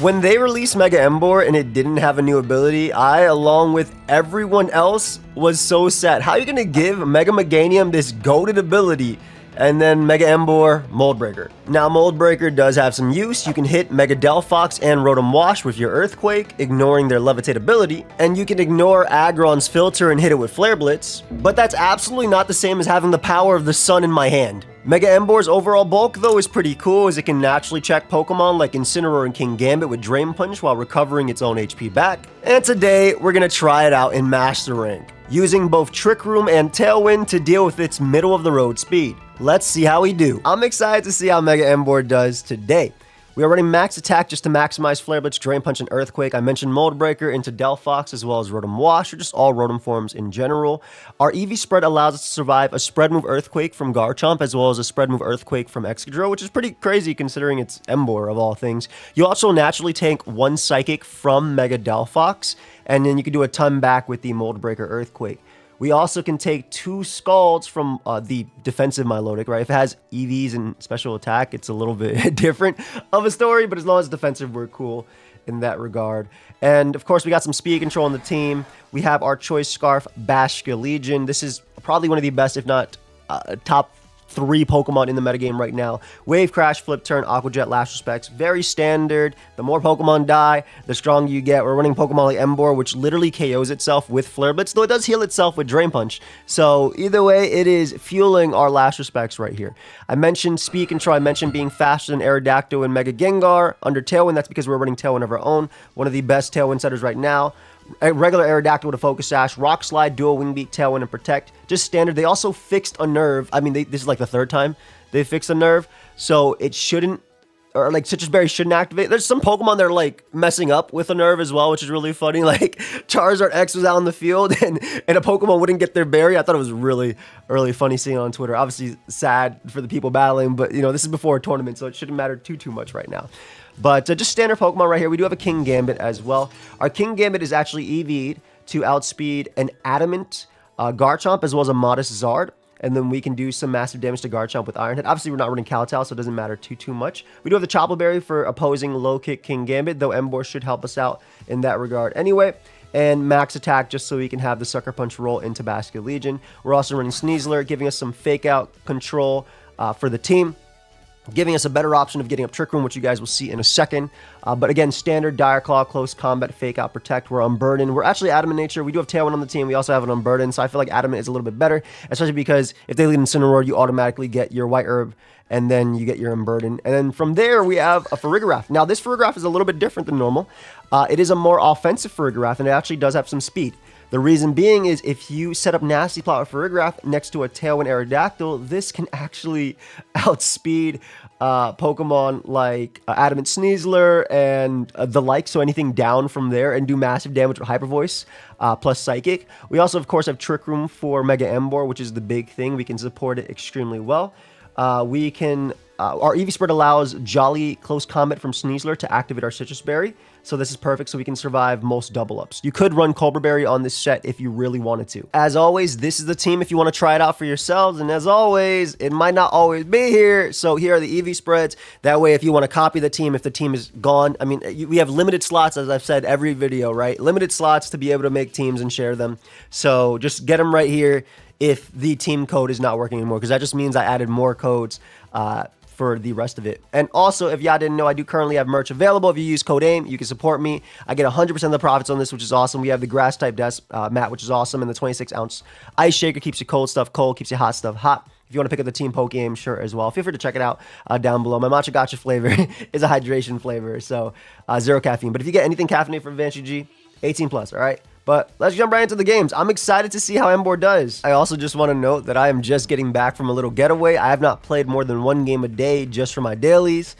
When they released Mega Emboar and it didn't have a new ability, I, along with everyone else, was so sad. How are you going to give Mega Meganium this goated ability and then Mega Emboar Mold Breaker? Now, Mold Breaker does have some use. You can hit Mega Delphox and Rotom Wash with your Earthquake, ignoring their Levitate ability, and you can ignore Aggron's Filter and hit it with Flare Blitz, but that's absolutely not the same as having the power of the sun in my hand. Mega Emboar's overall bulk, though, is pretty cool, as it can naturally check Pokemon like Incineroar and King Gambit with Drain Punch while recovering its own HP back. And today, we're going to try it out in Master Rank, using both Trick Room and Tailwind to deal with its middle-of-the-road speed. Let's see how we do. I'm excited to see how Mega Emboar does today. We are running max attack just to maximize Flare Blitz, Drain Punch, and Earthquake. I mentioned Mold Breaker into Delphox as well as Rotom Wash, or just all Rotom forms in general. Our EV spread allows us to survive a spread move Earthquake from Garchomp as well as a spread move Earthquake from Excadrill, which is pretty crazy considering it's Emboar of all things. You also naturally tank one Psychic from Mega Delphox, and then you can do a ton back with the Mold Breaker Earthquake. We also can take two Scalds from the defensive Milotic, right? If it has EVs and special attack, it's a little bit different of a story, but as long as defensive, we're cool in that regard. And of course, we got some speed control on the team. We have our Choice Scarf, Basculegion. This is probably one of the best, if not top 3 Pokemon in the metagame right now. Wave Crash, Flip Turn, Aqua Jet, Last Respects. Very standard. The more Pokemon die, the stronger you get. We're running Pokemon like Emboar, which literally KOs itself with Flare Blitz, though it does heal itself with Drain Punch. So either way, it is fueling our Last Respects right here. I mentioned speed control. I mentioned being faster than Aerodactyl and Mega Gengar under Tailwind. That's because we're running Tailwind of our own. One of the best Tailwind setters right now. A regular Aerodactyl with a Focus Sash, Rock Slide, Dual Wing Beat, Tailwind, and Protect. Just standard. They also fixed a nerve. I mean, this is like the 3rd time they fixed a nerve, so it shouldn't, or like Citrus Berry shouldn't activate. There's some Pokemon that are like messing up with a nerve as well, which is really funny. Like Charizard X was out in the field and a Pokemon wouldn't get their berry. I thought it was really funny seeing it on Twitter. Obviously sad for the people battling, but you know, this is before a tournament, so it shouldn't matter too much right now. But just standard Pokemon right here. We do have a King Gambit as well. Our King Gambit is actually EV'd to outspeed an Adamant Garchomp as well as a Modest Zard. And then we can do some massive damage to Garchomp with Iron Head. Obviously, we're not running Kowtow, so it doesn't matter too much. We do have the Chopple Berry for opposing low kick King Gambit, though Emboar should help us out in that regard anyway. And max attack just so we can have the Sucker Punch roll into Basculegion. We're also running Sneasler, giving us some fake out control for the team, giving us a better option of getting up Trick Room, which you guys will see in a second. But again, standard Dire Claw, Close Combat, Fake Out, Protect. We're Unburden. We're actually Adamant Nature. We do have Tailwind on the team. We also have an Unburden, so I feel like Adamant is a little bit better, especially because if they lead Incineroar, you automatically get your White Herb, and then you get your Unburden. And then from there, we have a Farigiraf. Now, this Farigiraf is a little bit different than normal. It is a more offensive Farigiraf, and it actually does have some speed. The reason being is if you set up Nasty Plot with Farigiraf next to a Tailwind Aerodactyl, this can actually outspeed Pokemon like Adamant Sneasler and the like, so anything down from there, and do massive damage with Hyper Voice plus Psychic. We also, of course, have Trick Room for Mega Emboar, which is the big thing. We can support it extremely well. We can... our EV spread allows Jolly Close Combat from Sneasler to activate our Citrus Berry. So this is perfect, so we can survive most double-ups. You could run Colbur Berry on this set if you really wanted to. As always, this is the team if you want to try it out for yourselves. And as always, it might not always be here. So here are the EV spreads. That way, if you want to copy the team, if the team is gone, I mean, we have limited slots, as I've said every video, right? Limited slots to be able to make teams and share them. So just get them right here if the team code is not working anymore, because that just means I added more codes for the rest of it. And also, if y'all didn't know, I do currently have merch available. If you use code AIM, you can support me. I get 100% of the profits on this, which is awesome. We have the grass type desk mat, which is awesome, and the 26-ounce ice shaker keeps your cold stuff cold, keeps your hot stuff hot. If you want to pick up the Team Pokeaim shirt as well, feel free to check it out down below. My Matcha Gotcha flavor is a hydration flavor, so 0 caffeine. But if you get anything caffeinated from Advanced UG, 18+, all right? But let's jump right into the games. I'm excited to see how Emboar does. I also just want to note that I am just getting back from a little getaway. I have not played more than 1 game a day just for my dailies,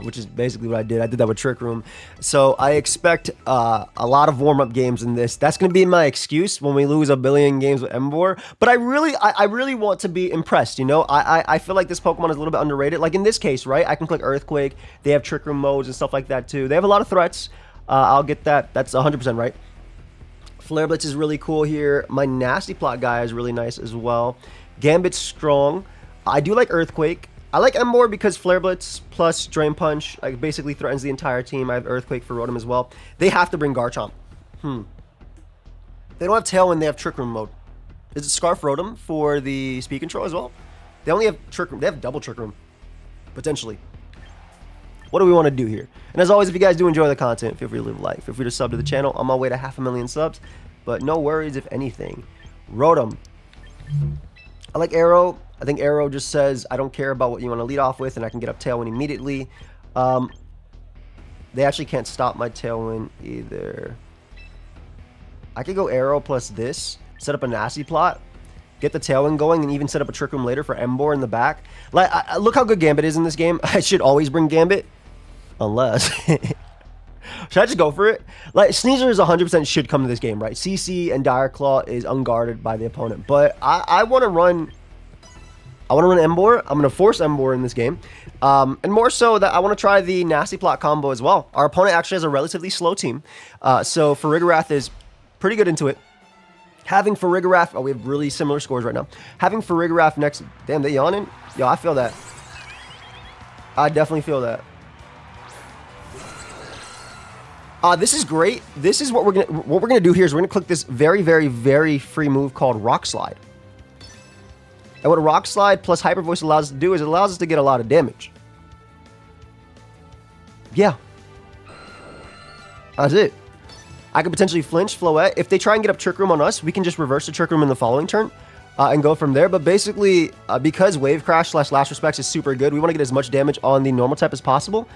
which is basically what I did. I did that with Trick Room. So I expect a lot of warm-up games in this. That's going to be my excuse when we lose a billion games with Emboar. But I really want to be impressed, you know? I feel like this Pokemon is a little bit underrated. Like in this case, right? I can click Earthquake. They have Trick Room modes and stuff like that too. They have a lot of threats. I'll get that. That's 100% right. Flare Blitz is really cool here. My Nasty Plot guy is really nice as well. Gambit's strong. I do like Earthquake. I like Emboar because Flare Blitz plus Drain Punch like basically threatens the entire team. I have Earthquake for Rotom as well. They have to bring Garchomp. They don't have Tailwind, they have Trick Room mode. Is it Scarf Rotom for the speed control as well? They only have Trick Room. They have double Trick Room. Potentially. What do we want to do here? And as always, if you guys do enjoy the content, feel free to leave a like. Feel free to sub to the channel. On my way to 500,000 subs. But no worries if anything. Rotom. I like Arrow. I think Arrow just says, I don't care about what you want to lead off with, and I can get up Tailwind immediately. They actually can't stop my Tailwind either. I could go Arrow plus this, set up a nasty plot, get the Tailwind going, and even set up a Trick Room later for Emboar in the back. Like, look how good Gambit is in this game. I should always bring Gambit, unless... Should I just go for it? Like, Sneasel is 100% should come to this game, right? CC and Dire Claw is unguarded by the opponent, but I want to run... I want to run Emboar. I'm going to force Emboar in this game. And more so that I want to try the Nasty Plot combo as well. Our opponent actually has a relatively slow team. So Feraligatr is pretty good into it. Having Feraligatr... Oh, we have really similar scores right now. Having Feraligatr next... Damn, they yawning? Yo, I feel that. I definitely feel that. This is great. This is what we're gonna do here is we're gonna click this very, very, very free move called Rock Slide. And what a Rock Slide plus Hyper Voice allows us to do is it allows us to get a lot of damage. Yeah. That's it. I could potentially flinch Floette. If they try and get up Trick Room on us, we can just reverse the Trick Room in the following turn and go from there. But basically, because Wave Crash / Last Respects is super good, we want to get as much damage on the normal type as possible.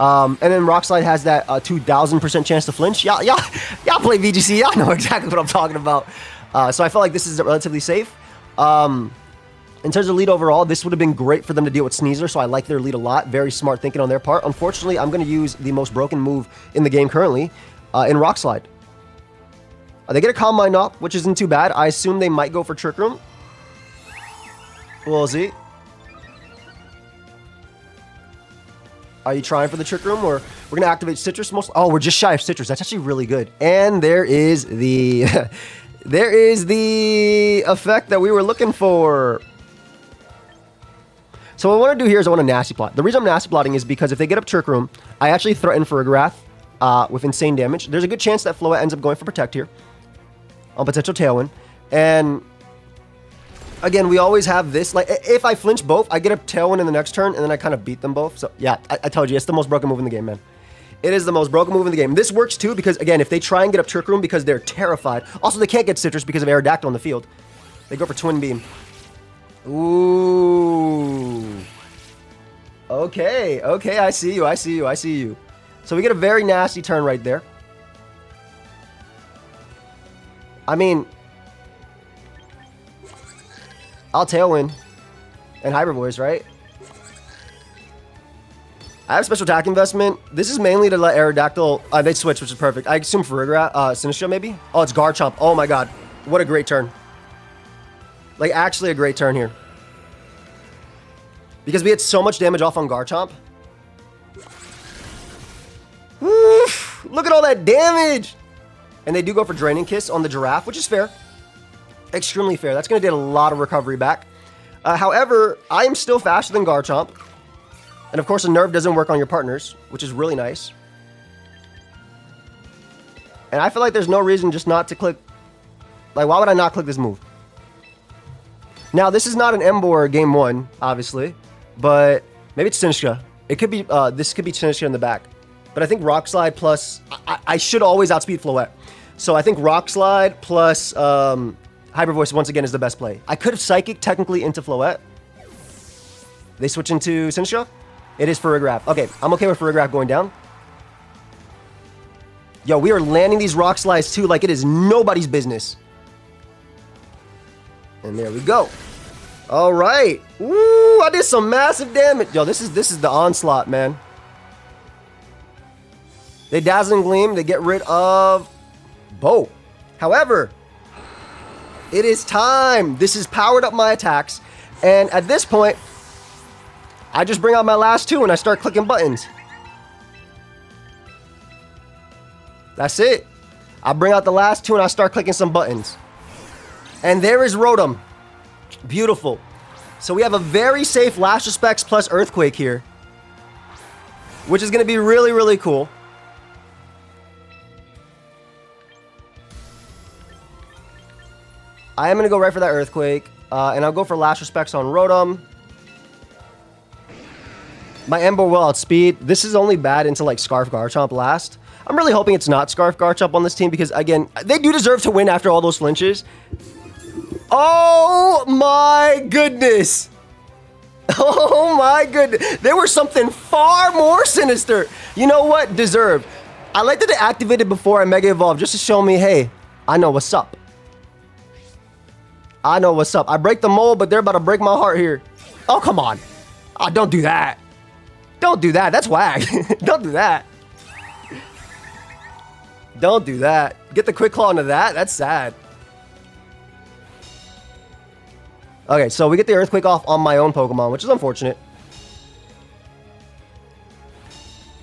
And then Rock Slide has that 2,000% chance to flinch. Y'all play VGC. Y'all know exactly what I'm talking about. So I felt like this is relatively safe. In terms of lead overall, this would have been great for them to deal with Sneasel, so I like their lead a lot. Very smart thinking on their part. Unfortunately, I'm going to use the most broken move in the game currently in Rock Slide. They get a Calm Mind off, which isn't too bad. I assume they might go for Trick Room. We'll see. Are you trying for the Trick Room, or we're going to activate Citrus most? Oh, we're just shy of Citrus. That's actually really good. And there is the... there is the effect that we were looking for. So what I want to do here is I want to Nasty Plot. The reason I'm Nasty Plotting is because if they get up Trick Room, I actually threaten Feraligatr with insane damage. There's a good chance that Floette ends up going for Protect here on potential Tailwind. And again, we always have this. Like, if I flinch both, I get up Tailwind in the next turn, and then I kind of beat them both. So yeah, I told you, it's the most broken move in the game, man. It is the most broken move in the game. This works too because, again, if they try and get up Trick Room because they're terrified. Also, they can't get Citrus because of Aerodactyl on the field. They go for Twin Beam. Ooh. Okay, I see you. So we get a very nasty turn right there. I mean, I'll Tailwind and Hyper Voice, right? I have Special Attack Investment. This is mainly to let Aerodactyl... they switch, which is perfect. I assume Feraligatr, Sinistcha maybe? Oh, it's Garchomp. Oh my god. What a great turn. Like, actually a great turn here. Because we had so much damage off on Garchomp. Oof, look at all that damage! And they do go for Draining Kiss on the Giraffe, which is fair. Extremely fair. That's going to get a lot of recovery back. However, I am still faster than Garchomp. And of course, a nerve doesn't work on your partners, which is really nice. And I feel like there's no reason just not to click... Like, why would I not click this move? Now, this is not an Emboar game 1, obviously. But maybe it's Sinistcha. It could be... this could be Sinistcha in the back. But I think Rock Slide plus... I should always outspeed Floette. So I think Rock Slide plus Hyper Voice, once again, is the best play. I could have Psychic technically into Floette. They switch into Sinistcha. It is Feraligatr. Okay, I'm okay with Feraligatr going down. Yo, we are landing these Rock Slides too like it is nobody's business. And there we go. All right. Ooh, I did some massive damage. Yo, this is the onslaught, man. They Dazzling Gleam. They get rid of Bow. However, it is time. This has powered up my attacks. And at this point, I just bring out my last two and I start clicking buttons. That's it. I bring out the last two and I start clicking some buttons. And there is Rotom. Beautiful. So we have a very safe Last Respects plus Earthquake here, which is going to be really, really cool. I am going to go right for that Earthquake, and I'll go for Last Respects on Rotom. My Emboar will outspeed. This is only bad until like Scarf Garchomp last. I'm really hoping it's not Scarf Garchomp on this team because, again, they do deserve to win after all those flinches. Oh my goodness. Oh my goodness. There was something far more sinister. You know what? Deserved. I like that they activated before I Mega Evolved just to show me, hey, I know what's up. I know what's up. I break the mold, but they're about to break my heart here. Oh, come on. Oh, don't do that. Don't do that. That's whack. Don't do that. Don't do that. Get the Quick Claw into that. That's sad. Okay, so we get the Earthquake off on my own Pokemon, which is unfortunate.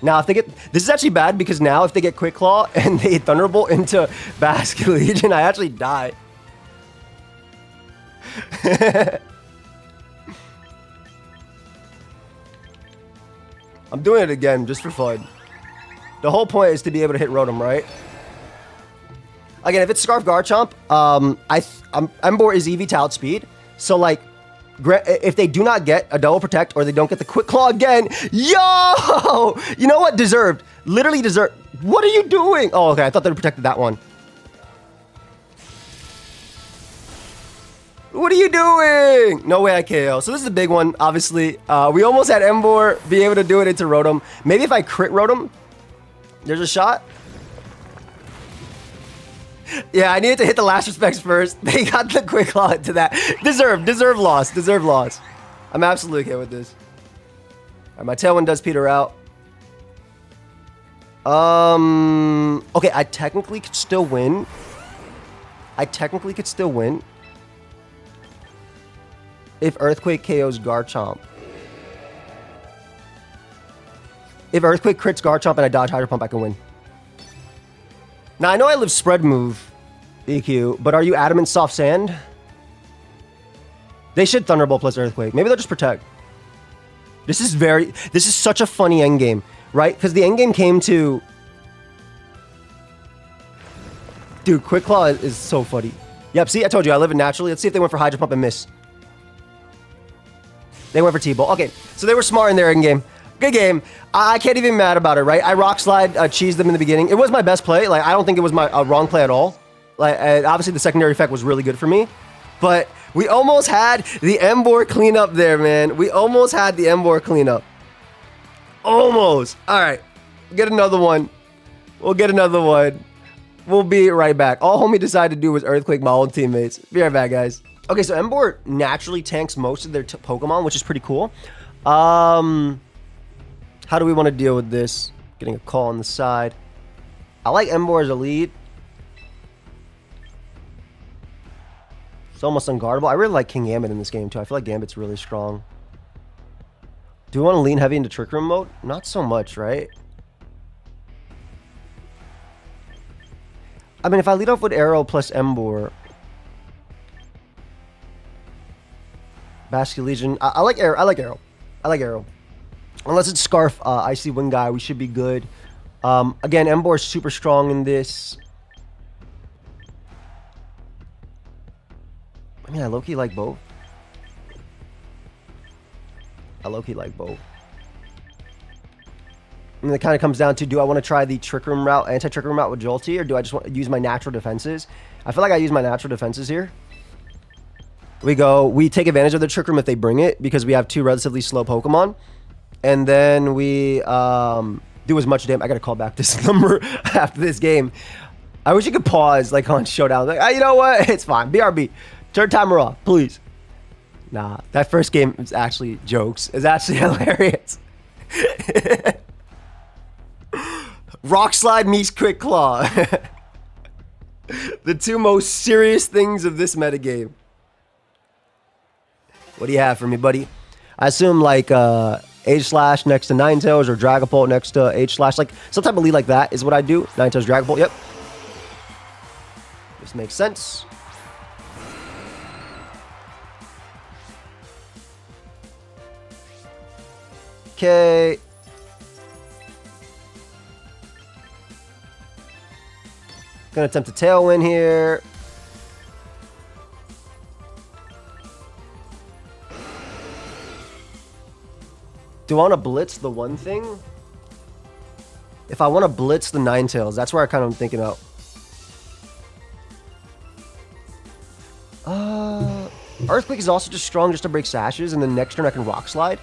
Now, if they get... This is actually bad because now if they get Quick Claw and they Thunderbolt into Basculegion, I actually die. I'm doing it again just for fun. The whole point is to be able to hit Rotom, right? Again, if it's Scarf Garchomp, Emboar is EV to outspeed. So, like, if they do not get a Double Protect or they don't get the Quick Claw again, yo! You know what? Deserved. Literally deserved. What are you doing? Oh, okay. I thought they protected that one. What are you doing? No way I KO. So this is a big one, obviously. We almost had Emboar be able to do it into Rotom. Maybe if I crit Rotom, there's a shot. Yeah, I needed to hit the Last Respects first. They got the Quick Claw into that. Deserve loss. I'm absolutely okay with this. All right, my Tailwind does peter out. Okay, I technically could still win. If Earthquake KOs Garchomp. If Earthquake crits Garchomp and I dodge Hydro Pump, I can win. Now, I know I live spread move, EQ, but are you Adamant Soft Sand? They should Thunderbolt plus Earthquake. Maybe they'll just Protect. This is such a funny endgame, right? Because the endgame came to... Dude, Quick Claw is so funny. Yep, see, I told you, I live it naturally. Let's see if they went for Hydro Pump and miss. They went for T-Ball. Okay, so they were smart in their in-game. Good game. I can't even be mad about it, right? I Rock Slide, cheesed them in the beginning. It was my best play. Like, I don't think it was my wrong play at all. Like, obviously the secondary effect was really good for me. But we almost had the Emboar cleanup there, man. We almost had the Emboar cleanup. Almost. All right. Get another one. We'll get another one. We'll be right back. All homie decided to do was Earthquake my old teammates. Be right back, guys. Okay, so Emboar naturally tanks most of their Pokemon, which is pretty cool. How do we want to deal with this? Getting a call on the side. I like Emboar as a lead. It's almost unguardable. I really like King Gambit in this game, too. I feel like Gambit's really strong. Do we want to lean heavy into Trick Room mode? Not so much, right? I mean, if I lead off with Arrow plus Emboar... Basculegion. I like Arrow. I like Arrow. Unless it's Scarf, Icy Wind guy, we should be good. Again, Emboar is super strong in this. I mean, I low-key like both. And it kind of comes down to, do I want to try the Trick Room route, anti-Trick Room route with Jolty, or do I just want to use my natural defenses? I feel like I use my natural defenses here. We take advantage of the Trick Room if they bring it, because we have two relatively slow Pokemon. And then we do as much damage. I gotta call back this number after this game. I wish you could pause like on Showdown. Like, you know what? It's fine. BRB. Turn timer off, please. Nah, that first game is actually jokes. It's actually hilarious. Rock Slide meets Quick Claw. The two most serious things of this metagame. What do you have for me, buddy? I assume like H-Slash next to Ninetales or Dragapult next to H-Slash. Like some type of lead like that is what I do. Ninetales, Dragapult, yep. This makes sense. Okay. Gonna attempt a Tailwind here. Do I want to blitz the one thing? If I want to blitz the Ninetales, that's where I kind of am thinking about. Earthquake is also just strong just to break sashes, and then next turn I can Rock Slide.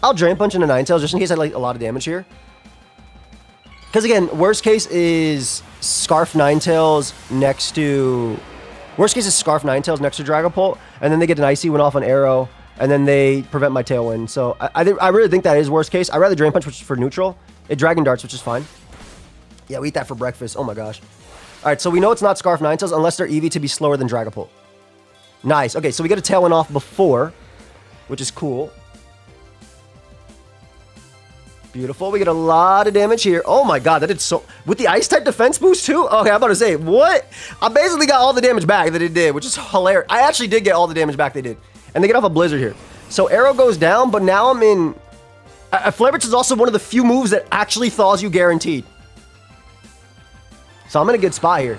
I'll Drain Punch into Ninetales just in case I like a lot of damage here. Because again, worst case is Scarf Ninetales next to... Worst case is Scarf Ninetales next to Dragapult, and then they get an Icy Wind off an Arrow, and then they prevent my Tailwind. So I really think that is worst case. I'd rather Drain Punch, which is for neutral. It Dragon Darts, which is fine. Yeah, we eat that for breakfast. Oh my gosh. Alright, so we know it's not Scarf Ninetales unless they're EV to be slower than Dragapult. Nice. Okay, so we get a Tailwind off before, which is cool. Beautiful. We get a lot of damage here. Oh my god, that did so... With the Ice-type defense boost too? Okay, I'm about to say, what? I basically got all the damage back that it did, which is hilarious. I actually did get all the damage back they did. And they get off a Blizzard here. So Arrow goes down, but now I'm in... Flare Blitz is also one of the few moves that actually thaws you guaranteed. So I'm in a good spot here.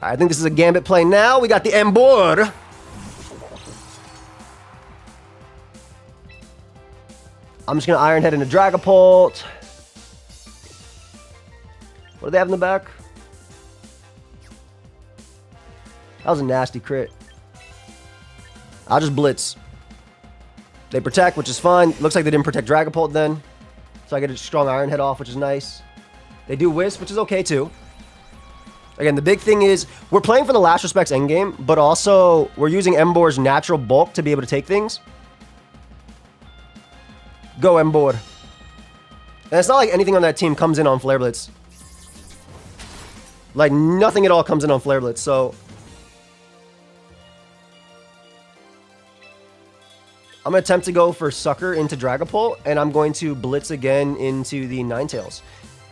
I think this is a Gambit play now. We got the Emboar. I'm just going to Iron Head into Dragapult. What do they have in the back? That was a nasty crit. I'll just Blitz. They protect, which is fine. Looks like they didn't protect Dragapult then. So I get a strong Iron Head off, which is nice. They do Wisp, which is okay too. Again, the big thing is we're playing for the Last Respects endgame, but also we're using Emboar's natural bulk to be able to take things. Go, Emboar. And it's not like anything on that team comes in on Flare Blitz. Like, nothing at all comes in on Flare Blitz, so... I'm going to attempt to go for Sucker into Dragapult, and I'm going to Blitz again into the Ninetales.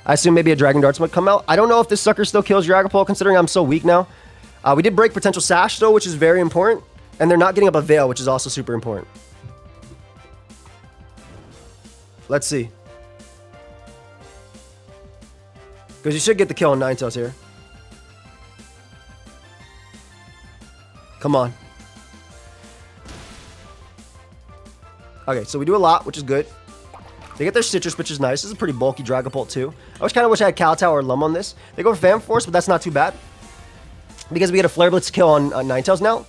I assume maybe a Dragon Darts might come out. I don't know if this Sucker still kills Dragapult, considering I'm so weak now. We did break Potential Sash, though, which is very important. And they're not getting up a Veil, which is also super important. Let's see. Because you should get the kill on Ninetales here. Come on. Okay, so we do a lot, which is good. They get their Citrus, which is nice. This is a pretty bulky Dragapult, too. I kind of wish I had Kowtow or Lum on this. They go for Fan Force, but that's not too bad. Because we get a Flare Blitz kill on Ninetales now.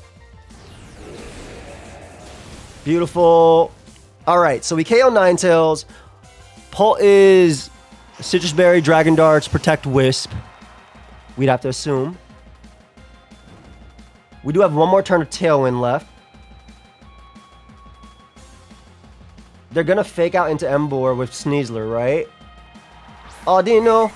Beautiful. Alright, so we KO Ninetales. Pult is Citrus Berry, Dragon Darts, Protect Wisp. We'd have to assume. We do have one more turn of Tailwind left. They're going to fake out into Emboar with Sneasler, right? Audino.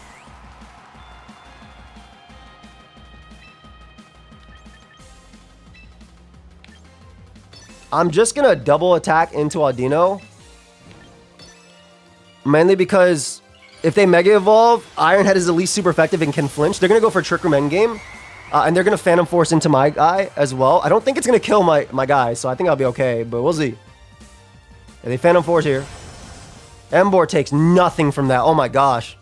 I'm just going to double attack into Audino. Mainly because if they Mega Evolve, Iron Head is at least super effective and can flinch. They're going to go for Trick Room endgame. And they're going to Phantom Force into my guy as well. I don't think it's going to kill my guy, so I think I'll be okay, but we'll see. Yeah, they Phantom Force here. Emboar takes nothing from that. Oh my gosh.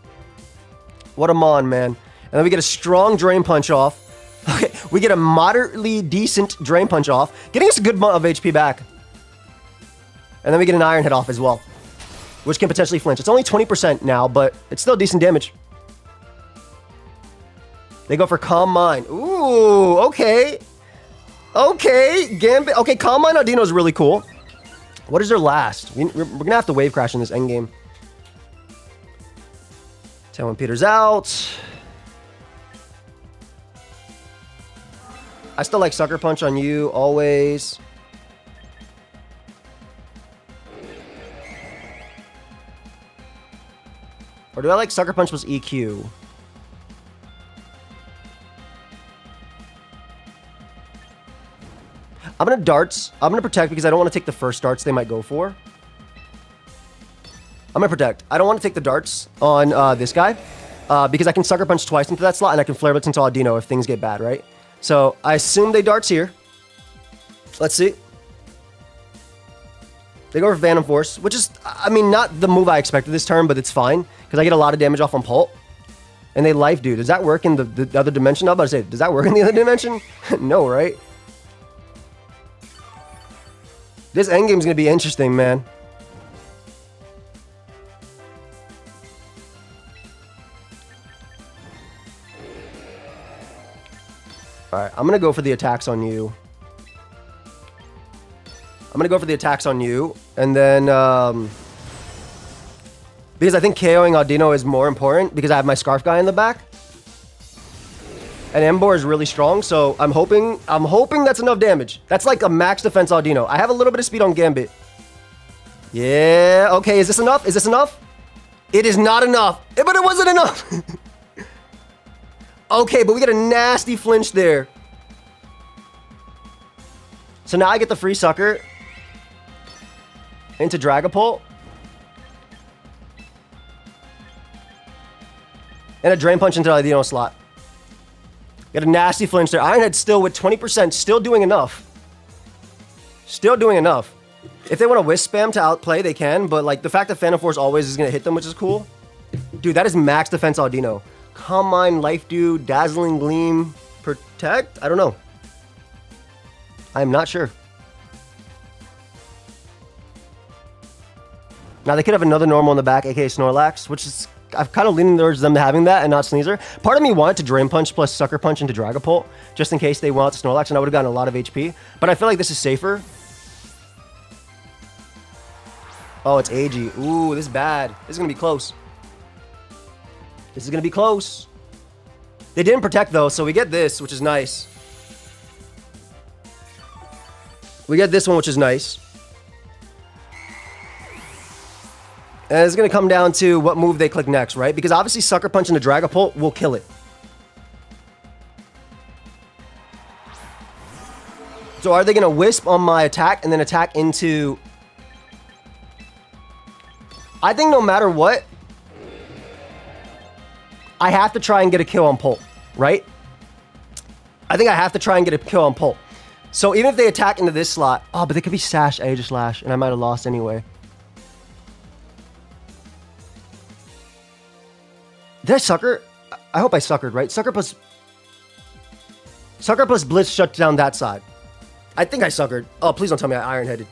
What a mon, man. And then we get a strong Drain Punch off. Okay, we get a moderately decent Drain Punch off, getting us a good amount of HP back. And then we get an Iron Head off as well, which can potentially flinch. It's only 20% now, but it's still decent damage. They go for Calm Mind. Ooh, okay. Okay, Gambit. Okay, Calm Mind Audino is really cool. What is their last? We're going to have to Wave Crash in this endgame. Tailwind Peters out. I still like Sucker Punch on you, always. Or do I like Sucker Punch plus EQ? I'm going to Darts. I'm going to Protect because I don't want to take the first Darts they might go for. I'm going to Protect. I don't want to take the Darts on this guy. because I can Sucker Punch twice into that slot, and I can Flare Blitz into Audino if things get bad, right? So I assume they darts here. Let's see. They go for Phantom Force, which is, I mean, not the move I expected this turn, but it's fine, because I get a lot of damage off on Pult. And they Life Dew. Does that work in the other dimension? I'm about to say, does that work in the other dimension? No, right? This endgame's gonna be interesting, man. Alright, I'm gonna go for the attacks on you. And then, because I think KOing Audino is more important because I have my Scarf guy in the back. And Emboar is really strong, so I'm hoping that's enough damage. That's like a max defense Audino. I have a little bit of speed on Gambit. Yeah, okay, is this enough? Is this enough? It is not enough, but it wasn't enough. Okay, but we get a nasty flinch there. So now I get the free Sucker into Dragapult. And a Drain Punch into the Audino slot. Got a nasty flinch there. Ironhead still with 20%, still doing enough. Still doing enough. If they want to Wisp spam to outplay, they can, but like the fact that Phantom Force always is going to hit them, which is cool. Dude, that is max defense Audino. Calm Mind, Life Dew, Dazzling Gleam, Protect? I don't know. I'm not sure. Now they could have another normal in the back, aka Snorlax, which is, I've kind of leaning towards them having that and not Sneasel. Part of me wanted to Drain Punch plus Sucker Punch into Dragapult, just in case they went out to Snorlax, and I would have gotten a lot of HP. But I feel like this is safer. Oh, it's AG. Ooh, this is bad. This is going to be close. This is going to be close. They didn't Protect, though, so we get this, which is nice. We get this one, which is nice. And it's going to come down to what move they click next, right? Because obviously Sucker Punch into Dragapult will kill it. So are they going to Wisp on my attack and then attack into... I think no matter what, I have to try and get a kill on Pult, right? I think I have to try and get a kill on Pult. So even if they attack into this slot... Oh, but they could be Sash, Aegislash, and I might have lost anyway. Did I Sucker? I hope I Suckered, right? Sucker plus Blitz shut down that side. I think I Suckered. Oh, please don't tell me I Iron-Headed.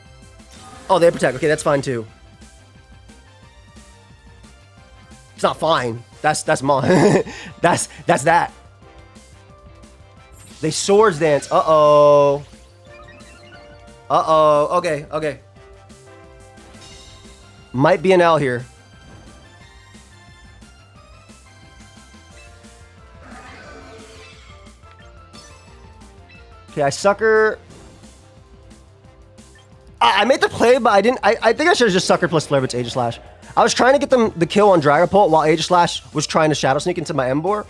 Oh, they Protect. Okay, that's fine too. It's not fine. That's mine. that's that. They Swords Dance. Uh-oh. Uh-oh. Okay, okay. Might be an L here. Okay, I Sucker. I made the play, but I didn't. I think I should have just Sucker plus Flare Blitz Aegislash. I was trying to get them the kill on Dragapult while Aegislash was trying to Shadow Sneak into my Emboar.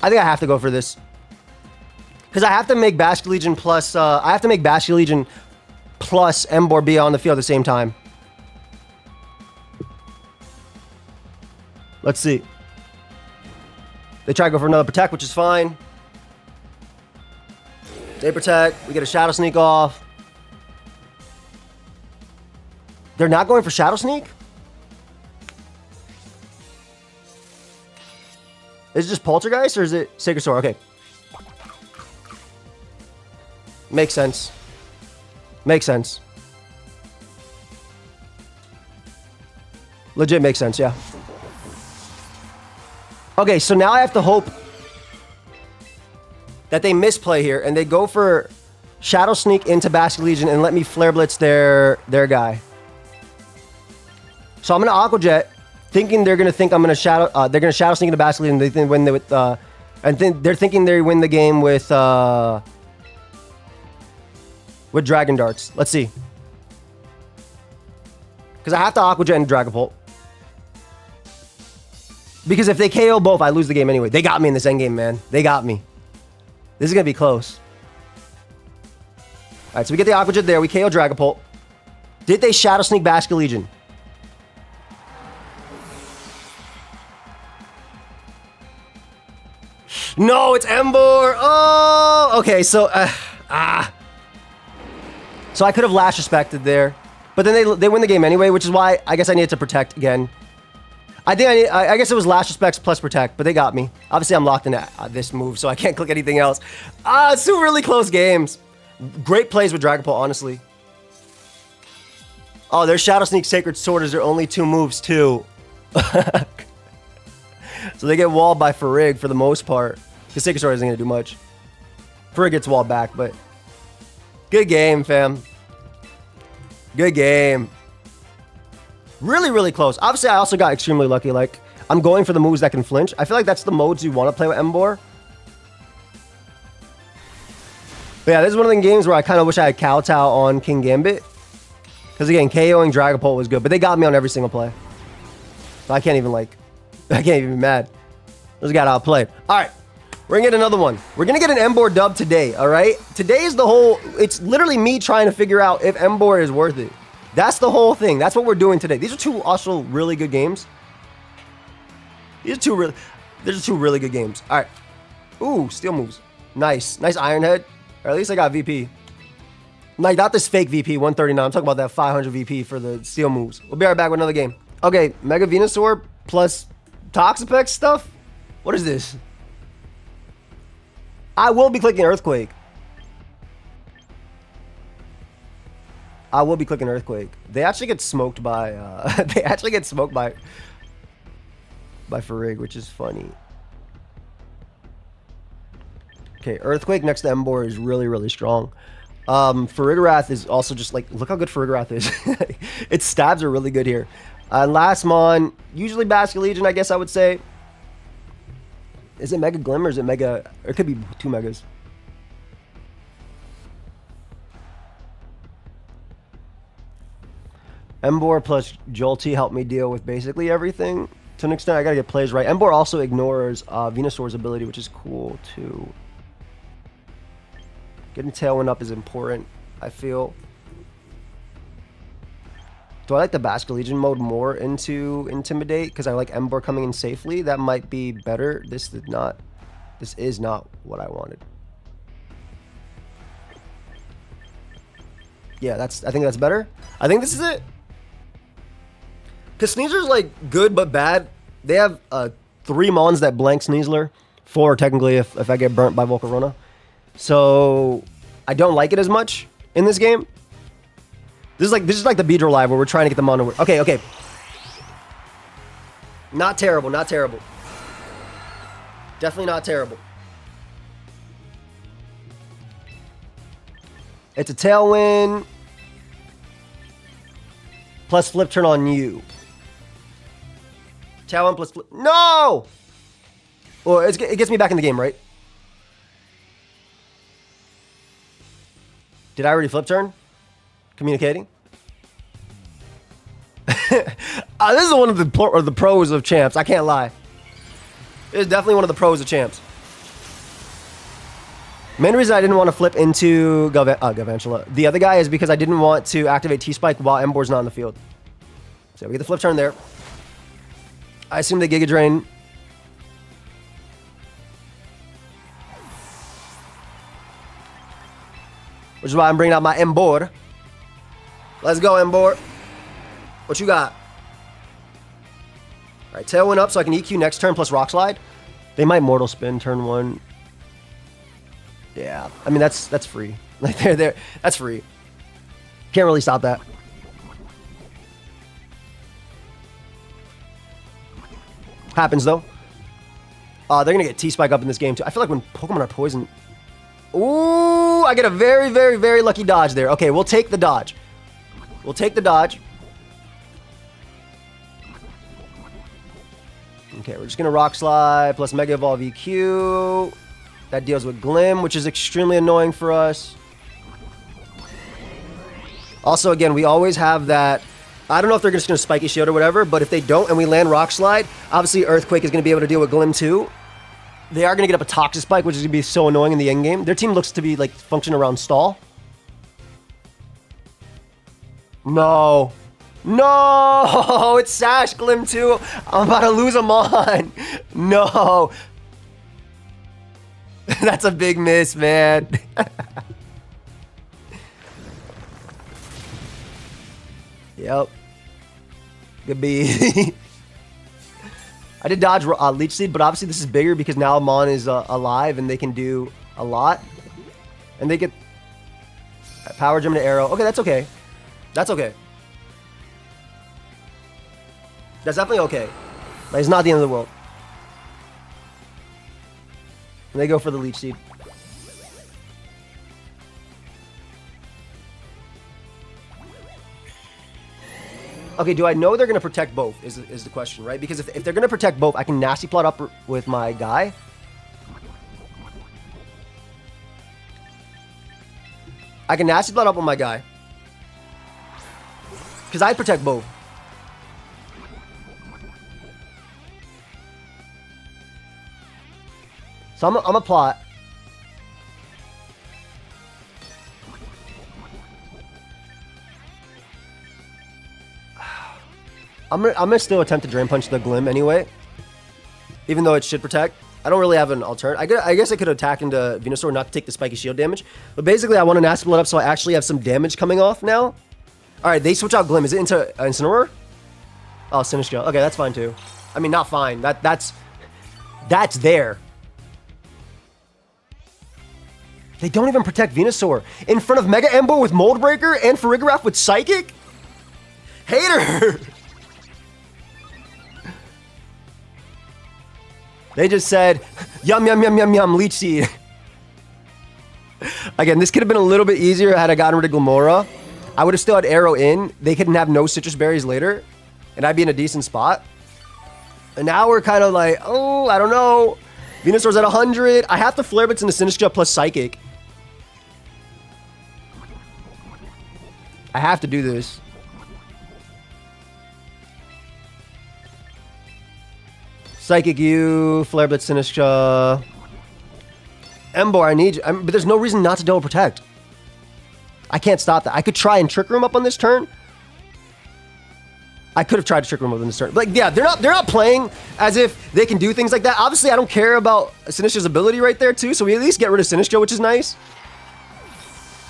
I think I have to go for this. Because I have to make Basket Legion plus... I have to make Basket Legion plus Emboar be on the field at the same time. Let's see. They try to go for another Protect, which is fine. They Protect. We get a Shadow Sneak off. They're not going for Shadow Sneak? Is it just Poltergeist or is it Sacred Sword? Okay. Makes sense. Makes sense. Legit makes sense, yeah. Okay, so now I have to hope that they misplay here and they go for Shadow Sneak into Basket Legion and let me Flare Blitz their guy. So I'm gonna Aqua Jet, thinking they're gonna think I'm gonna Shadow. They're gonna Shadow Sneak into Basket Legion. They think they're thinking they win the game with Dragon Darts. Let's see, because I have to Aqua Jet and Dragapult. Because if they KO both, I lose the game anyway. They got me in this endgame, man. They got me. This is going to be close. Alright, so we get the Aqua Jet there. We KO Dragapult. Did they Shadow Sneak Basket Legion? No, it's Emboar. Oh, okay. So, so I could have Lash Respected there, but then they win the game anyway, which is why I guess I needed to protect again. I guess it was Lash Respects plus Protect, but they got me. Obviously, I'm locked into this move, so I can't click anything else. It's two really close games. Great plays with Dragon Ball, honestly. Oh, their Shadow Sneak Sacred Sword is their only 2 moves, too. So they get walled by Farig for the most part. Because Sacred Sword isn't going to do much. Farig gets walled back, but... Good game, fam. Good game. Really, really close. Obviously, I also got extremely lucky. Like, I'm going for the moves that can flinch. I feel like that's the modes you want to play with Emboar. But yeah, this is one of the games where I kind of wish I had Kowtow on King Gambit. Because again, KOing Dragon Ball was good. But they got me on every single play. So I can't even be mad. This got outplayed. Alright. We're going to get another one. We're going to get an Emboar dub today, alright? Today is the whole... It's literally me trying to figure out if Emboar is worth it. That's the whole thing. That's what we're doing today. These are 2 also really good games. These are 2 really good games. Alright. Ooh, steel moves. Nice. Nice Iron Head. Or at least I got VP. Like, not this fake VP, 139. I'm talking about that 500 VP for the steel moves. We'll be right back with another game. Okay, Mega Venusaur plus Toxapex stuff? What is this? I will be clicking Earthquake. I will be clicking Earthquake. They actually get smoked by... they actually get smoked by Farig, which is funny. Okay, Earthquake next to Emboar is really, really strong. Farigarath is also just like... Look how good Farigarath is. Its stabs are really good here. Last Mon, usually Basket Legion, I guess I would say. Is it Mega Glim or is it Mega... Or it could be 2 Megas. Emboar plus Jolty helped me deal with basically everything. To an extent, I gotta get plays right. Emboar also ignores Venusaur's ability, which is cool too. Getting Tailwind up is important, I feel. Do I like the Basket Legion mode more into Intimidate? Because I like Emboar coming in safely. That might be better. This is not what I wanted. Yeah, I think that's better. I think this is it. Because Sneasler's like good but bad. They have 3 Mons that blank Sneasler. 4 technically if I get burnt by Volcarona. So I don't like it as much in this game. This is like the Beedrill Live where we're trying to get the Mon to work. Okay. Not terrible, not terrible. Definitely not terrible. It's a Tailwind. Plus Flip Turn on you. Tailwind plus Flip. No! Well, it gets me back in the game, right? Did I already Flip Turn? Communicating. This is one of the pros of champs. I can't lie. It's definitely one of the pros of champs. Main reason I didn't want to flip into Galvantula, the other guy, is because I didn't want to activate T-Spike while Emboar's not in the field. So we get the flip turn there. I assume they Giga Drain. Which is why I'm bringing out my Emboar. Let's go, Emboar. What you got? All right, Tailwind up so I can EQ next turn plus Rock Slide. They might Mortal Spin turn 1. Yeah, I mean, that's free. Like, that's free. Can't really stop that. Happens, though. They're going to get T-Spike up in this game, too. I feel like when Pokemon are poisoned... Ooh, I get a very, very, very lucky dodge there. Okay, we'll take the dodge. We'll take the dodge. Okay, we're just going to Rock Slide plus Mega Evolve EQ. That deals with Glim, which is extremely annoying for us. Also, again, we always have that... I don't know if they're just going to Spiky Shield or whatever, but if they don't and we land Rock Slide, obviously Earthquake is going to be able to deal with Glim too. They are going to get up a Toxic Spike, which is going to be so annoying in the end game. Their team looks to be like function around stall. No. No! It's Sash Glim too. I'm about to lose him on. No. That's a big miss, man. Yep. Could be. I did dodge Leech Seed, but obviously this is bigger because now Mon is alive and they can do a lot. And they get Power Gem to Arrow. Okay, that's okay. That's okay. That's definitely okay. Like, it's not the end of the world. And they go for the Leech Seed. Okay, do I know they're going to protect both is the question, right? Because if they're going to protect both, I can Nasty Plot up with my guy. I can Nasty Plot up with my guy. Because I protect both. So I'm a plot. I'm gonna still attempt to Drain Punch the Glim anyway. Even though it should protect. I don't really have an alternative. I guess I could attack into Venusaur not to take the spiky shield damage. But basically I want to Nasty Plot up so I actually have some damage coming off now. Alright, they switch out Glim. Is it into Incineroar? Oh, Sinistcha. Okay, that's fine too. I mean, not fine. That's there. They don't even protect Venusaur. In front of Mega Emboar with Mold Breaker and Feraligatr with Psychic? Hater! They just said, yum, yum, yum, yum, yum, Leech Seed. Again, this could have been a little bit easier had I gotten rid of Glimmora. I would have still had Arrow in. They couldn't have no Citrus Berries later. And I'd be in a decent spot. And now we're kind of like, oh, I don't know. Venusaur's at 100. I have to Flare Blitz into Sinistcha plus Psychic. I have to do this. Psychic you, Flare Blitz, Sinistcha. Emboar, I need you. But there's no reason not to double protect. I can't stop that. I could try and Trick Room up on this turn. I could have tried to Trick Room up on this turn. But like, yeah, they're not playing as if they can do things like that. Obviously, I don't care about Sinistcha's ability right there too, so we at least get rid of Sinistcha, which is nice.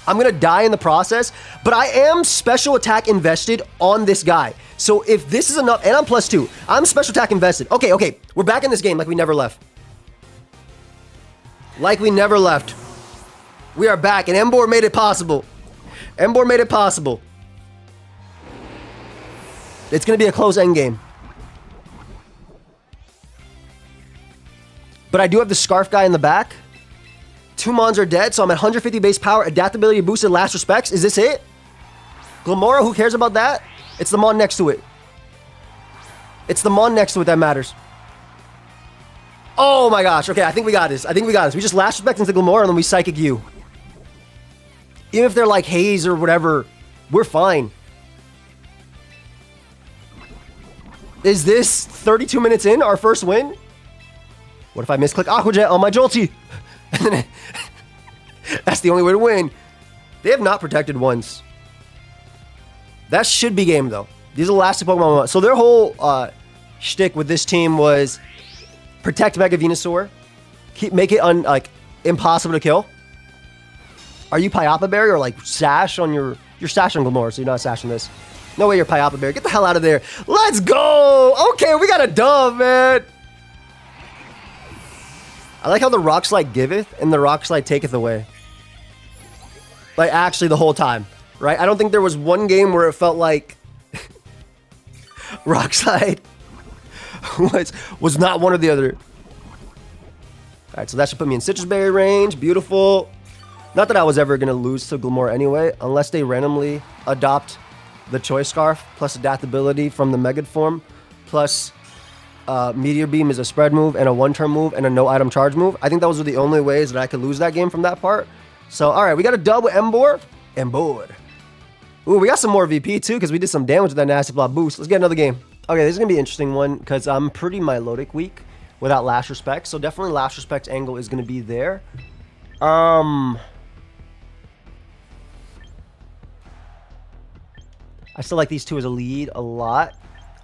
I'm going to die in the process, but I am special attack invested on this guy. So if this is enough, and I'm +2, I'm special attack invested. Okay, we're back in this game like we never left. Like we never left. We are back, and Emboar made it possible. Emboar made it possible. It's going to be a close endgame. But I do have the Scarf guy in the back. 2 Mons are dead, so I'm at 150 base power, adaptability boosted, last respects. Is this it? Glimmora, who cares about that? It's the Mon next to it. It's the Mon next to it that matters. Oh my gosh. Okay, I think we got this. We just last respect into Glimmora and then we Psychic you. Even if they're like Haze or whatever, we're fine. Is this 32 minutes in, our first win? What if I misclick Aqua Jet on my Jolty? That's the only way to win. They have not protected once. That should be game though. These are the last two Pokemon. So their whole shtick with this team was protect Mega Venusaur, make it impossible to kill. Are you Pyapa Berry or like Sash on your Sash on Glimmora, so you're not Sashing this. No way you're Pyapa Berry. Get the hell out of there. Let's go. Okay, we got a dub, man. I like how the Rock Slide giveth and the Rock Slide taketh away. Like actually the whole time, right? I don't think there was one game where it felt like Rock Slide was not one or the other. Alright, so that should put me in Citrus Berry range. Beautiful. Not that I was ever going to lose to Glimmora anyway, unless they randomly adopt the Choice Scarf, plus adaptability from the Megad form, plus Meteor Beam is a spread move, and a one-turn move, and a no-item charge move. I think those are the only ways that I could lose that game from that part. So, alright, we got a dub with Emboar. Emboar. Ooh, we got some more VP too, because we did some damage with that Nasty Plot boost. Let's get another game. Okay, this is going to be an interesting one, because I'm pretty Milotic weak without Last Respect, so definitely Last Respect angle is going to be there. I still like these two as a lead a lot.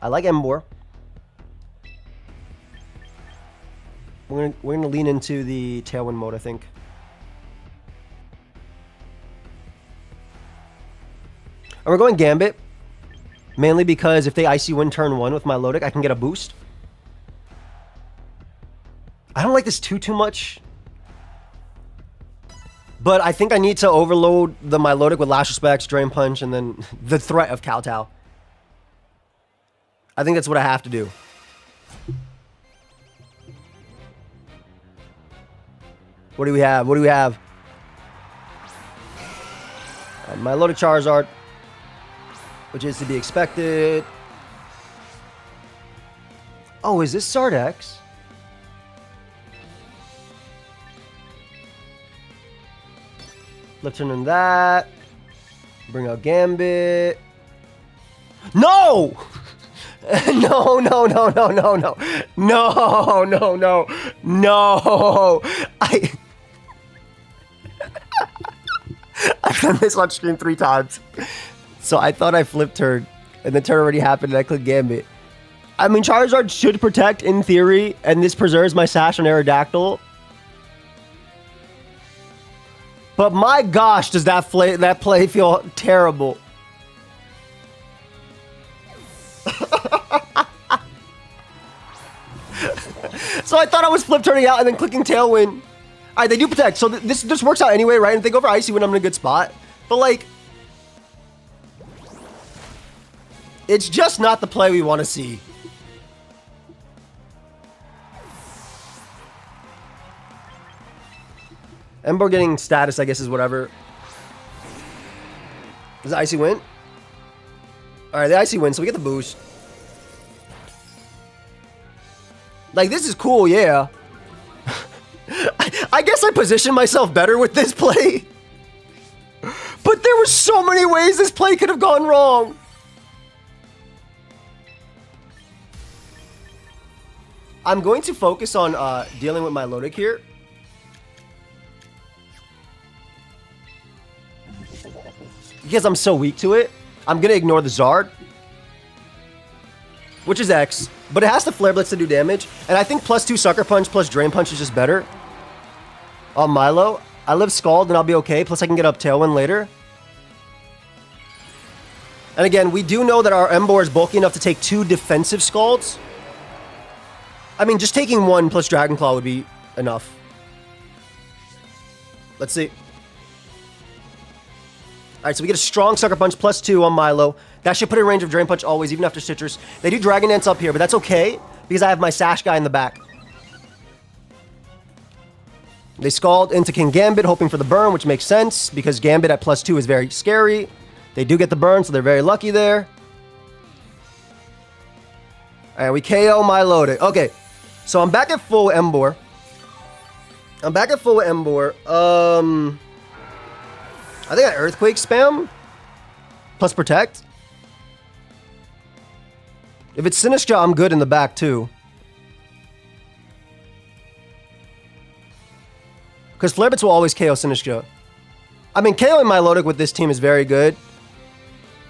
I like Emboar. We're gonna lean into the Tailwind mode, I think. And we're going Gambit. Mainly because if they Icy Wind turn 1 with my Milotic, I can get a boost. I don't like this too much. But I think I need to overload the Milotic with Lash Respects, Drain Punch, and then the threat of Kowtow. I think that's what I have to do. What do we have? What do we have? Milotic Charizard, which is to be expected. Oh, is this Sardex? Let's turn in that. Bring out Gambit. No! No, no, no, no, no, no. No, no, no. No. I've done this on stream 3 times. So I thought I flipped turn, and the turn already happened, and I clicked Gambit. I mean, Charizard should protect in theory, and this preserves my Sash on Aerodactyl. But my gosh, does that play feel terrible. So I thought I was flip turning out and then clicking Tailwind. Alright, they do protect, so this works out anyway, right? If they go for Icy Wind, I'm in a good spot. But like, it's just not the play we want to see. Emboar getting status, I guess, is whatever. Is it Icy Wind? Alright, the Icy Wind, so we get the boost. Like, this is cool, yeah. I guess I positioned myself better with this play. But there were so many ways this play could have gone wrong. I'm going to focus on dealing with my Milotic here. Because I'm so weak to it, I'm going to ignore the Zard. Which is X. But it has to Flare Blitz to do damage. And I think +2 Sucker Punch plus Drain Punch is just better. On Milo. I live Scald and I'll be okay. Plus I can get up Tailwind later. And again, we do know that our Emboar is bulky enough to take 2 defensive Scalds. I mean, just taking 1 plus Dragon Claw would be enough. Let's see. Alright, so we get a strong Sucker Punch +2 on Milo. That should put in range of Drain Punch always, even after Citrus. They do Dragon Dance up here, but that's okay, because I have my Sash guy in the back. They Scald into King Gambit, hoping for the burn, which makes sense, because Gambit at +2 is very scary. They do get the burn, so they're very lucky there. Alright, we KO Milotic. Okay, so I'm back at full Emboar. I think I Earthquake spam plus Protect. If it's Sinistcha, I'm good in the back too. Because Flare Blitz will always KO Sinistcha. I mean, KOing Milotic with this team is very good.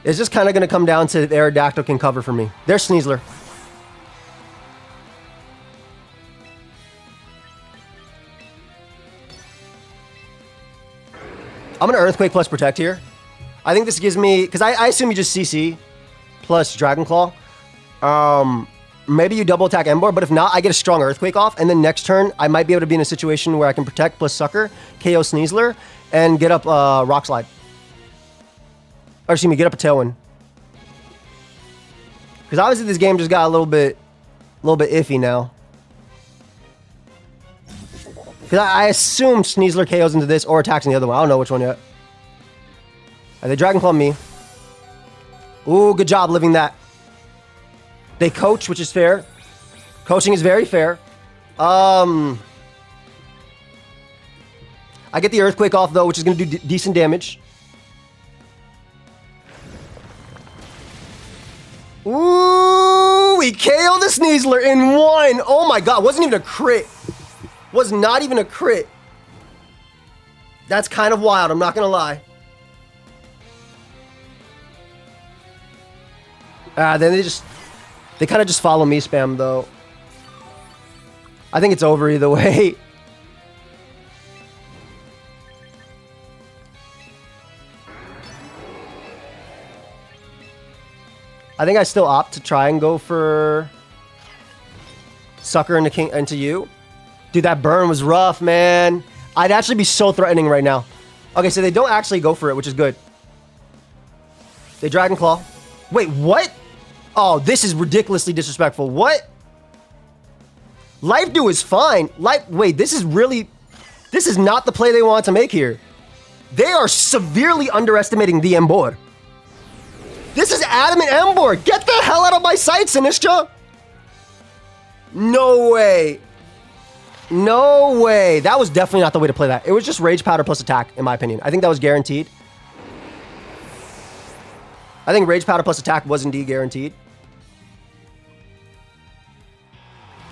It's just kind of going to come down to if Aerodactyl can cover for me. There's Sneasler. I'm going to Earthquake plus Protect here. I think this gives me... Because I assume you just CC plus Dragon Claw. Maybe you double attack Emboar, but if not, I get a strong Earthquake off, and then next turn, I might be able to be in a situation where I can Protect plus Sucker, KO Sneasler, and get up Rock Slide. Or excuse me, get up a Tailwind. Because obviously this game just got a little bit iffy now. Because I assume Sneasler KOs into this or attacks in the other one. I don't know which one yet. They Dragon Claw me. Ooh, good job living that. They coach, which is fair. Coaching is very fair. I get the Earthquake off, though, which is going to do decent damage. Ooh, we KO the Sneasler in 1. Oh my god, wasn't even a crit. Was not even a crit. That's kind of wild, I'm not going to lie. Then they kind of just follow me spam, though. I think it's over either way. I think I still opt to try and go for Sucker into you. Dude, that burn was rough, man. I'd actually be so threatening right now. Okay, so they don't actually go for it, which is good. They Dragon Claw. Wait, what? Oh, this is ridiculously disrespectful. What? Life Dew is fine. Wait, this is not the play they want to make here. They are severely underestimating the Emboar. This is Adamant Emboar. Get the hell out of my sight, Sinistra. No way. No way. That was definitely not the way to play that. It was just Rage Powder plus attack, in my opinion. I think that was guaranteed. I think Rage Powder plus attack was indeed guaranteed.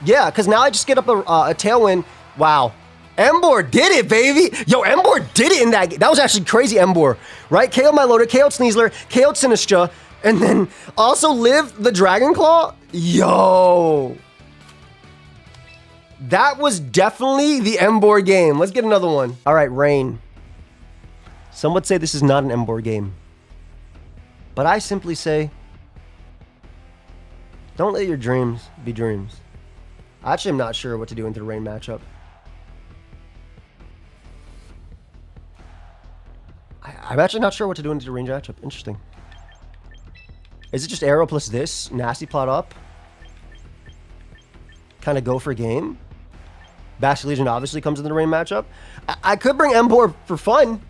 Yeah, because now I just get up a Tailwind. Wow. Emboar did it, baby. Yo, Emboar did it in that game. That was actually crazy Emboar, right? KO'd my Loader, KO'd Sneasler, KO'd Sinistra, and then also lived the Dragon Claw. Yo. That was definitely the Emboar game. Let's get another one. All right, Rain. Some would say this is not an Emboar game. But I simply say, don't let your dreams be dreams. I actually am not sure what to do into the Rain matchup. I'm actually not sure what to do into the range matchup. Interesting. Is it just arrow plus this? Nasty plot up? Kind of go for game? Basque Legion obviously comes into the rain matchup. I could bring Emboar for fun.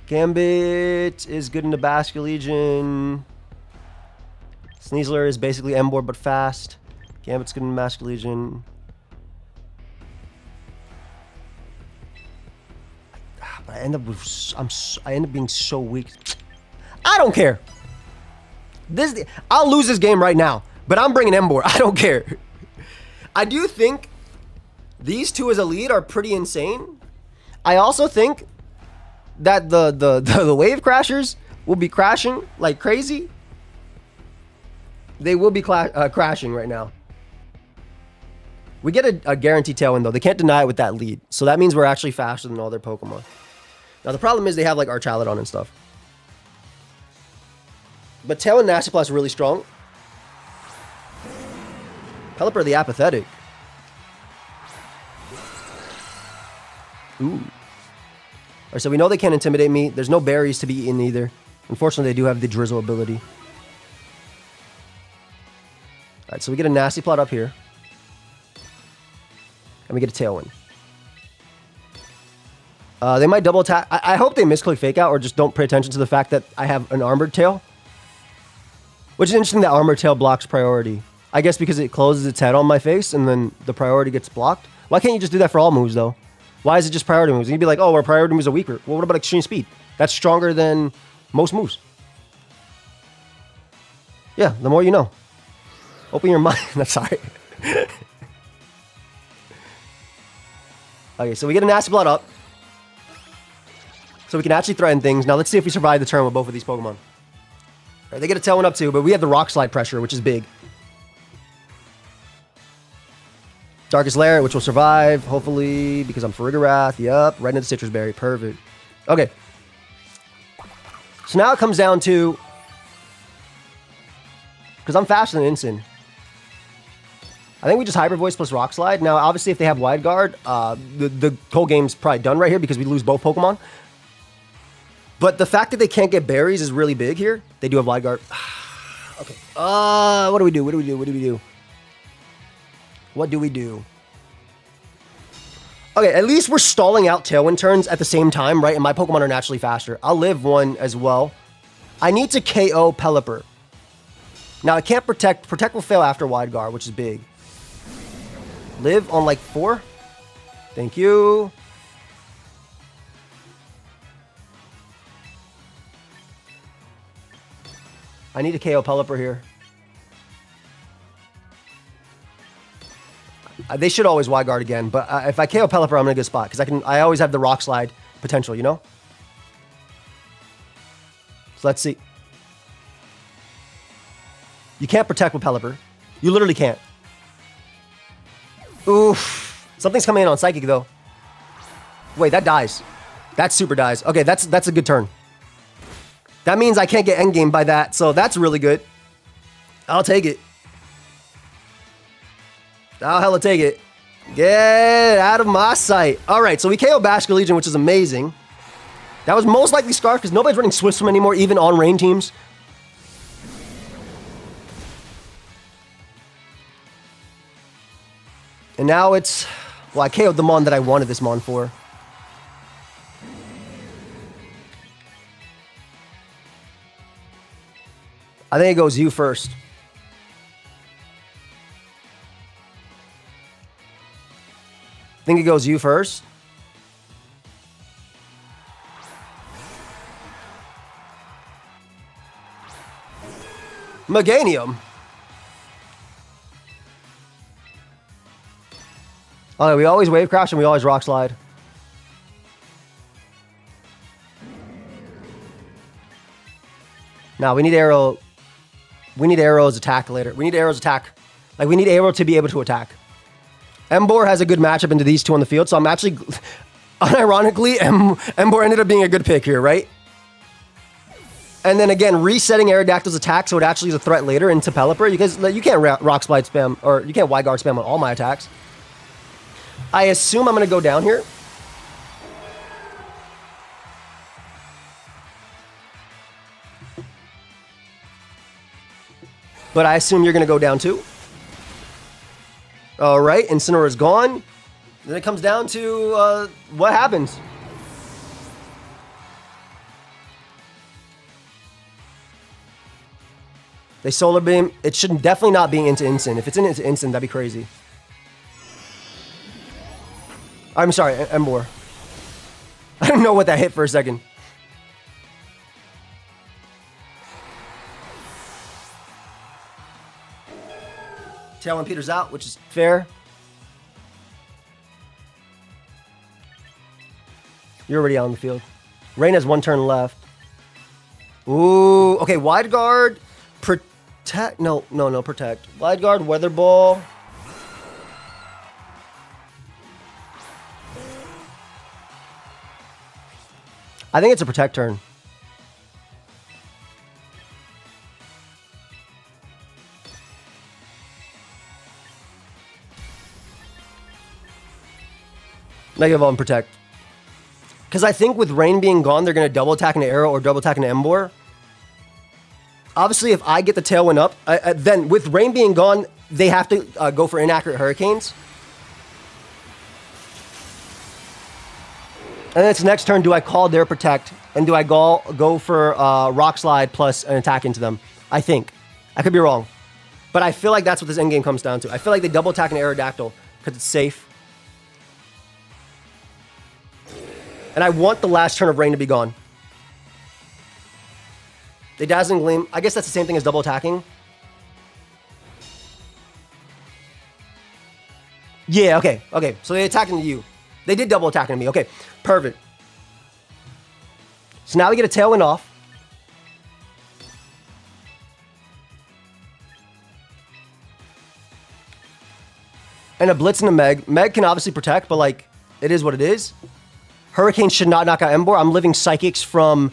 Gambit is good into Basque Legion. Sneasler is basically Emboar but fast. Gambit's good in Basque Legion. But I end up being so weak. I don't care. I'll lose this game right now, but I'm bringing Emboar. I don't care. I do think these two as a lead are pretty insane. I also think that the Wave Crashers will be crashing like crazy. They will be crashing right now. We get a guaranteed Tailwind, though. They can't deny it with that lead. So that means we're actually faster than all their Pokemon. Now, the problem is they have, like, Archaladon and stuff. But Tailwind Nasty Plot is really strong. Pelipper the Apathetic. Ooh. Alright, so we know they can't intimidate me. There's no berries to be eaten either. Unfortunately, they do have the Drizzle ability. Alright, so we get a Nasty Plot up here. And we get a Tailwind. They might double attack. I hope they misclick Fake Out or just don't pay attention to the fact that I have an Armored Tail. Which is interesting that Armored Tail blocks priority. I guess because it closes its head on my face and then the priority gets blocked. Why can't you just do that for all moves, though? Why is it just priority moves? You'd be like, oh, our priority moves are weaker. Well, what about Extreme Speed? That's stronger than most moves. Yeah, the more you know. Open your mind. That's sorry. Okay, so we get a Nasty Plot up. So we can actually threaten things. Now let's see if we survive the turn with both of these Pokemon. Right, they get a Tailwind up too, but we have the Rock Slide pressure, which is big. Darkest Lair, which will survive, hopefully, because I'm Farigarath. Yep, right into Citrus Berry. Perfect. Okay. So now it comes down to... Because I'm faster than Incin. I think we just Hybrid Voice plus Rock Slide. Now, obviously, if they have Wide Guard, the whole game's probably done right here because we lose both Pokemon. But the fact that they can't get berries is really big here. They do have Wide Guard. Okay. What do we do? What do we do? What do we do? What do we do? Okay, at least we're stalling out Tailwind turns at the same time, right? And my Pokemon are naturally faster. I'll live one as well. I need to KO Pelipper. Now, I can't Protect. Protect will fail after Wide Guard, which is big. Live on, like, 4. Thank you. I need to KO Pelipper here. They should always Wide Guard again, but if I KO Pelipper, I'm in a good spot because I always have the Rock Slide potential, you know? So let's see. You can't protect with Pelipper. You literally can't. Oof. Something's coming in on Psychic, though. Wait, that dies. That super dies. Okay, that's a good turn. That means I can't get endgame by that, so that's really good. I'll take it. I'll hella take it. Get out of my sight. All right, so we KO Bashka Legion, which is amazing. That was most likely Scarf, because nobody's running Swift Swim anymore, even on rain teams. And now it's... Well, I KO'd the Mon that I wanted this Mon for. I think it goes you first. I think it goes you first. Meganium. Oh, we always wave crash and we always rock slide. Now we need arrow. We need arrows attack later. We need arrows attack. Like we need arrow to be able to attack. Emboar has a good matchup into these two on the field, so I'm actually, unironically, Emboar ended up being a good pick here, right? And then again, resetting Aerodactyl's attack so it actually is a threat later into Pelipper, because you can't rock slide spam, or you can't wide guard spam on all my attacks. I assume I'm going to go down here. But I assume you're going to go down too. All right, Incineroar is gone. Then it comes down to what happens. They Solar Beam. It should definitely not be into Incin. If it's into Incin, that'd be crazy. I'm sorry, Emboar. I didn't know what that hit for a second. Tailwind Peters out, which is fair. You're already on the field. Rain has one turn left. Ooh, okay, wide guard, protect. No, protect. Wide guard, weather ball. I think it's a protect turn. Negative on protect. Because I think with Rain being gone, they're going to double attack an Arrow or double attack an Emboar. Obviously, if I get the Tailwind up, then with Rain being gone, they have to go for inaccurate Hurricanes. And then it's next turn, do I call their protect? And do I go for Rock Slide plus an attack into them? I think. I could be wrong. But I feel like that's what this endgame comes down to. I feel like they double attack an Aerodactyl because it's safe. And I want the last turn of Rain to be gone. They Dazzling Gleam. I guess that's the same thing as double attacking. Yeah, okay. So they attacked into you. They did double attack into me. Okay, perfect. So now we get a Tailwind off. And a Blitz and a Meg. Meg can obviously protect, but like, it is what it is. Hurricane should not knock out Emboar. I'm living Psychics from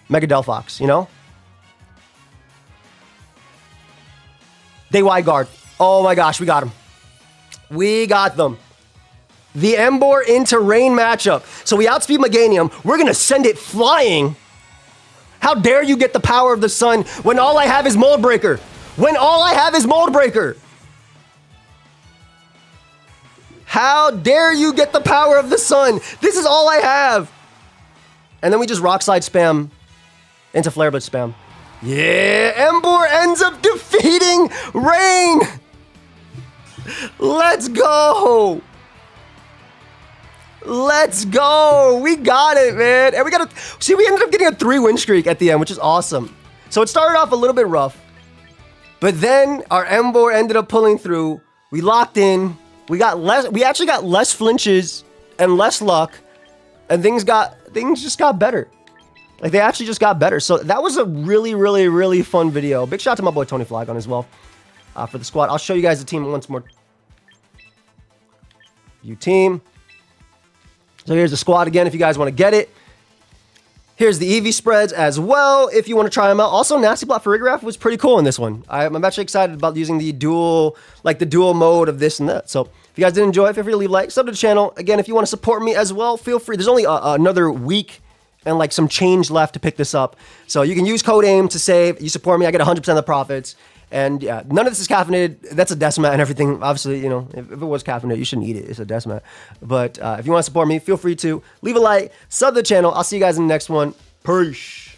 Mega Delphox, you know? They wide guard. Oh my gosh, we got them. We got them. The Emboar into Rain matchup. So we outspeed Meganium. We're going to send it flying. How dare you get the power of the sun when all I have is Mold Breaker? When all I have is Mold Breaker. How dare you get the power of the sun? This is all I have. And then we just Rock Slide spam into Flare Blitz spam. Yeah, Emboar ends up defeating Rain. Let's go. Let's go. We got it, man. And we got see, we ended up getting a 3-win streak at the end, which is awesome. So it started off a little bit rough, but then our Emboar ended up pulling through. We locked in. We actually got less flinches and less luck, and things just got better. Like, they actually just got better. So that was a really, really, really fun video. Big shout out to my boy Tony Flagon as well for the squad. I'll show you guys the team once more. View team. So here's the squad again if you guys want to get it. Here's the EV spreads as well if you want to try them out. Also, Nasty Plot Feraligatr was pretty cool in this one. I'm actually excited about using the dual mode of this and that. So if you guys did enjoy it, feel free to leave a like, sub to the channel. Again, if you want to support me as well, feel free. There's only another week and like some change left to pick this up. So you can use code AIM to save. You support me, I get 100% of the profits. And yeah, none of this is caffeinated. That's a Decimat and everything. Obviously, you know, if it was caffeinated, you shouldn't eat it. It's a Decimat. But if you want to support me, feel free to leave a like, sub to the channel. I'll see you guys in the next one. Peace.